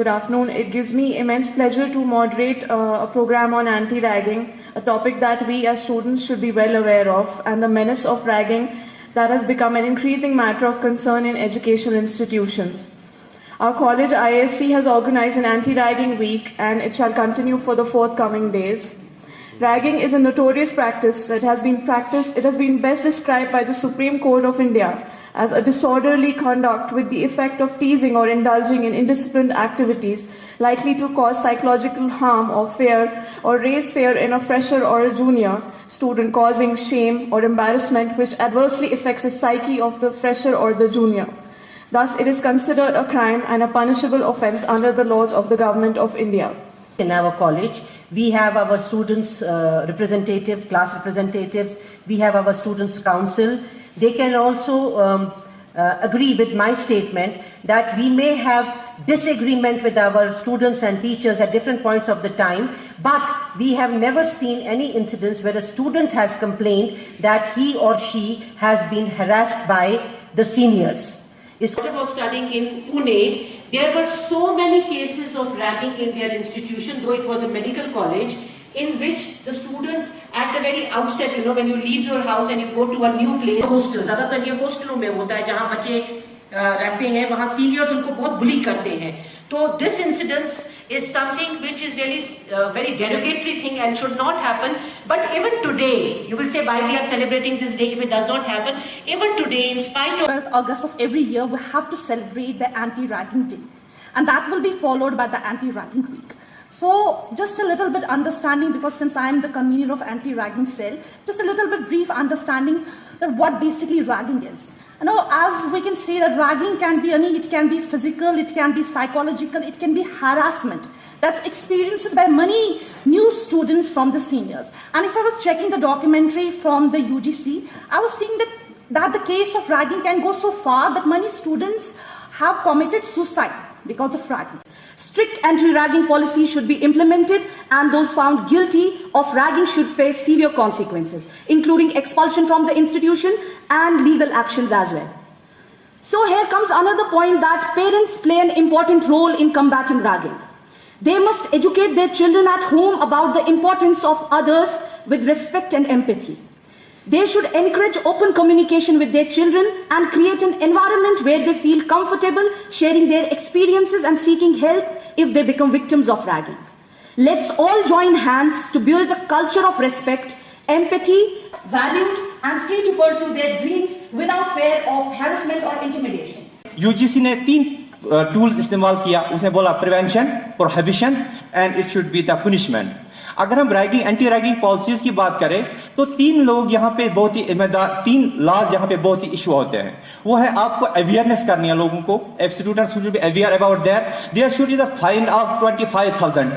Good afternoon. It gives me immense pleasure to moderate a program on anti-ragging, a topic that we as students should be well aware of, and the menace of ragging that has become an increasing matter of concern in educational institutions. Our college ISC has organized an anti-ragging week, and it shall continue for the forthcoming days. Ragging is a notorious practice. It has been best described by the Supreme Court of India as a disorderly conduct with the effect of teasing or indulging in indisciplined activities likely to cause psychological harm or fear or raise fear in a fresher or a junior student, causing shame or embarrassment which adversely affects the psyche of the fresher or the junior. Thus, it is considered a crime and a punishable offense under the laws of the Government of India. In our college, we have our students' representative, class representatives, we have our students' council. They can also agree with my statement that we may have disagreement with our students and teachers at different points of the time, but we have never seen any incidents where a student has complained that he or she has been harassed by the seniors. When I was studying in Pune, there were so many cases of ragging in their institution, though it was a medical college, in which the student at the very outset, when you leave your house and you go to a new place, hostel, ज़्यादातर ये hostelों में होता है जहाँ बच्चे रहते हैं, वहाँ seniors उनको बहुत bully करते हैं. So this incidence is something which is really very derogatory thing and should not happen. But even today, you will say why we are celebrating this day if it does not happen. Even today, in spite of 12th August of every year, we have to celebrate the anti-ragging day, and that will be followed by the anti-ragging week. So just a little bit understanding, because since I am the convener of anti-ragging cell, just a little bit brief understanding that what basically ragging is. As we can say that ragging can be it can be physical, it can be psychological, it can be harassment that's experienced by many new students from the seniors. And if I was checking the documentary from the UGC, I was seeing that the case of ragging can go so far that many students have committed suicide because of ragging. Strict anti-ragging policy should be implemented, and those found guilty of ragging should face severe consequences, including expulsion from the institution and legal actions as well. So here comes another point, that parents play an important role in combating ragging. They must educate their children at home about the importance of others with respect and empathy. They should encourage open communication with their children and create an environment where they feel comfortable sharing their experiences and seeking help if they become victims of ragging. Let's all join hands to build a culture of respect, empathy, valued and free to pursue their dreams without fear of harassment or intimidation. UGC ने 3 tools इस्तेमाल किया. उसने बोला prevention, prohibition and it should be the punishment. अगर हम ragging anti ragging policies की बात करें तो 3 लोग यहाँ पे बहुत ही 3 लॉज यहाँ पे बहुत ही इशू होते हैं. वो है आपको अवेयरनेस करनी है लोगों को. Students should be aware about there should be the fine of 25,000,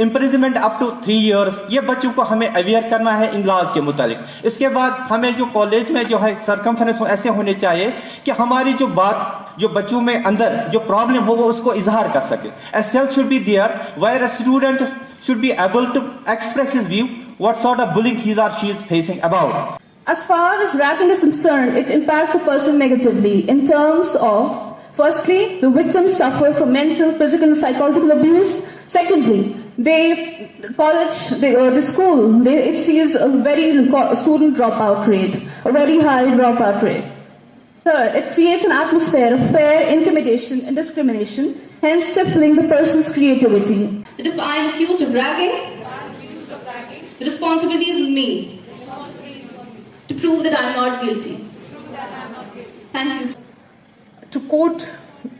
imprisonment up to 3 years. ये बच्चों को हमें अवेयर करना है इन लॉज के मुतालिक. इसके बाद हमें जो कॉलेज में जो है सरकमफ्रेंस ऐसे होने चाहिए कि हमारी जो बात जो बच्चों में अंदर जो प्रॉब्लम हो वो उसको इजहार कर सके. A cell should be there where a student should be able to express his view, what sort of bullying he or she is facing about. As far as ragging is concerned, it impacts a person negatively in terms of, firstly, the victims suffer from mental, physical and psychological abuse. Secondly, the school, it sees a very student dropout rate, a very high dropout rate. Third, it creates an atmosphere of fear, intimidation and discrimination, hence stifling the person's creativity. If I am accused of ragging, the responsibility is on me to prove that I am not guilty. Thank you. To quote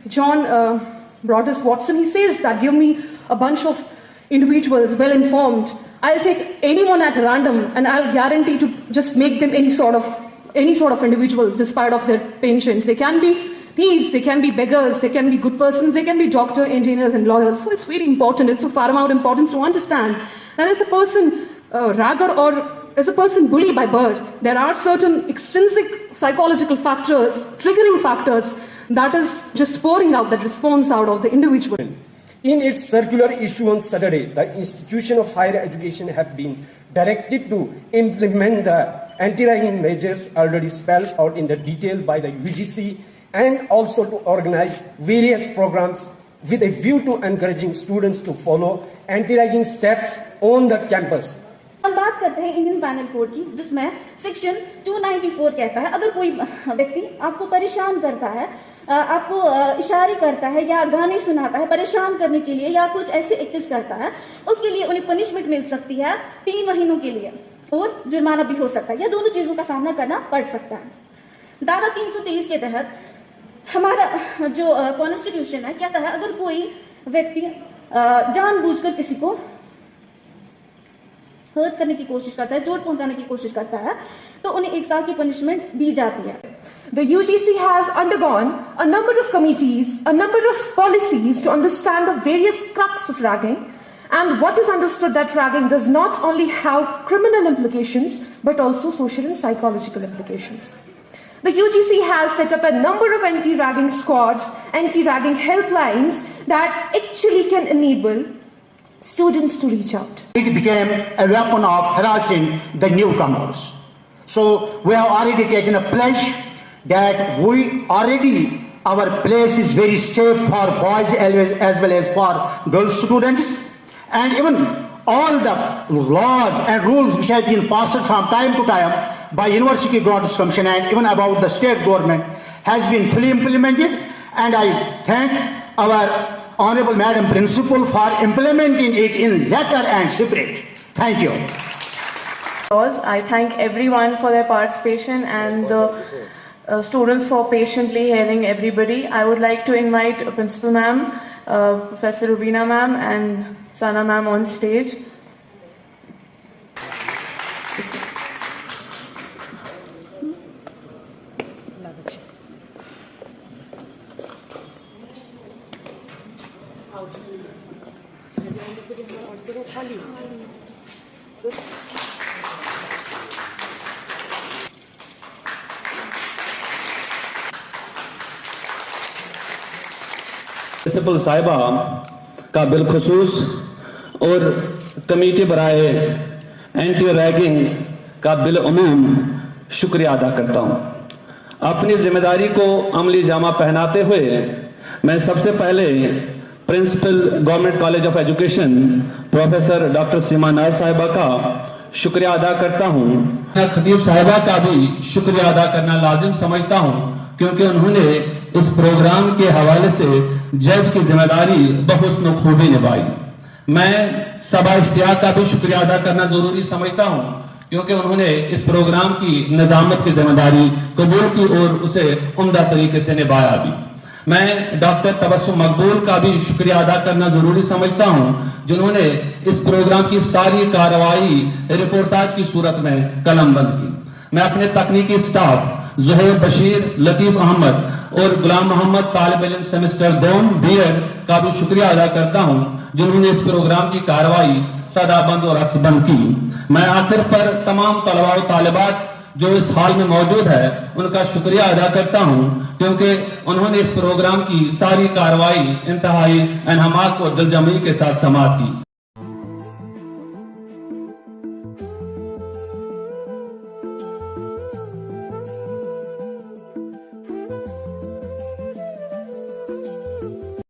John Broadus Watson, he says that give me a bunch of individuals well informed, I'll take anyone at random and I'll guarantee to just make them any sort of individuals despite of their pensions. They can be thieves, they can be beggars, they can be good persons, they can be doctors, engineers and lawyers. So it's very important, it's of paramount importance to understand that as a person ragger or as a person bullied by birth, there are certain extrinsic psychological factors, triggering factors that is just pouring out that response out of the individual. In its circular issue on Saturday, the institution of higher education have been directed to implement the anti-ragging measures already spelled out in the detail by the UGC, and also to organize various programs with a view to encouraging students to follow anti-ragging steps on the campus. हम बात करते हैं Indian panel code की, जिसमें section 294 कहता है अगर कोई व्यक्ति आपको परेशान करता है, आपको इशारे करता है या गाने सुनाता है परेशान करने के लिए या कुछ ऐसे एक्टिव करता है, उसके लिए उन्हें पनिशमेंट मिल सकती है 3 महीनों के लिए और जुर्माना भी हो सकता है या दोनों चीजों का सामना करना पड़ सकता है। धारा 323 के तहत हमारा जो कॉन्स्टिट्यूशन है कहता है अगर कोई व्यक्ति जानबूझकर किसी को हर्ट करने की कोशिश करता है, चोट पहुंचाने की कोशिश करता है, तो उन्हें 1 साल की पनिशमेंट दी जाती है। The UGC has undergone a number of committees, a number of policies to understand the various crux of ragging, and what is understood that ragging does not only have criminal implications but also social and psychological implications. The UGC has set up a number of anti-ragging squads, anti-ragging helplines that actually can enable students to reach out. It became a weapon of harassing the newcomers. So we have already taken a pledge that our place is very safe for boys as well as for girl students, and even all the laws and rules which have been passed from time to time by University Grants Commission and even about the state government has been fully implemented, and I thank our Honorable Madam Principal for implementing it in letter and spirit. Thank you. I thank everyone for their participation and the students for patiently hearing everybody. I would like to invite Principal Ma'am, Professor Rubina Ma'am and Sana Ma'am on stage. Principal साहिबा का बिलखुसूस और committee बराए anti ragging का बिलउमूम शुक्रिया अदा करता हूँ। अपनी जिम्मेदारी को अमली जामा पहनाते हुए मैं सबसे पहले principal government college of education professor doctor Seema Naaz साहिबा का शुक्रिया अदा करता हूँ। खतीब साहिबा का भी शुक्रिया अदा करना लाजिम समझता हूँ, क्योंकि उन्होंने इस प्रोग्राम के हवाले से जज की जिम्मेदारी बहुस्न खूबी निभाई। मैं सबा इश्तियाक का भी शुक्रिया अदा करना जरूरी समझता हूँ, क्योंकि उन्होंने इस प्रोग्राम की निजामत की जिम्मेदारी कबूल की और उसे उम्दा तरीके से निभाया भी। मैं डॉक्टर तबस्सुम मकबूल का भी शुक्रिया अदा करना जरूरी समझता हूँ, जिन्होंने इस प्रोग्राम की सारी कार्रवाई रिपोर्टाज की सूरत में कलमबंद की। मैं अपने तकनीकी स्टाफ जुहैर बशीर, लतीफ अहमद और गुलाम मोहम्मद तालिब इल्म सेमेस्टर 2 B.Ed का भी शुक्रिया अदा करता हूं, जिन्होंने इस प्रोग्राम की कार्रवाई सदाबंद और अक्सबंद की। मैं आखिर पर तमाम तलबा और तालिबात जो इस हाल में मौजूद है उनका शुक्रिया अदा करता हूं, क्योंकि उन्होंने इस प्रोग्राम की सारी कार्रवाई इंतहाई एनहमाक और दिलजमई के साथ समाअत की।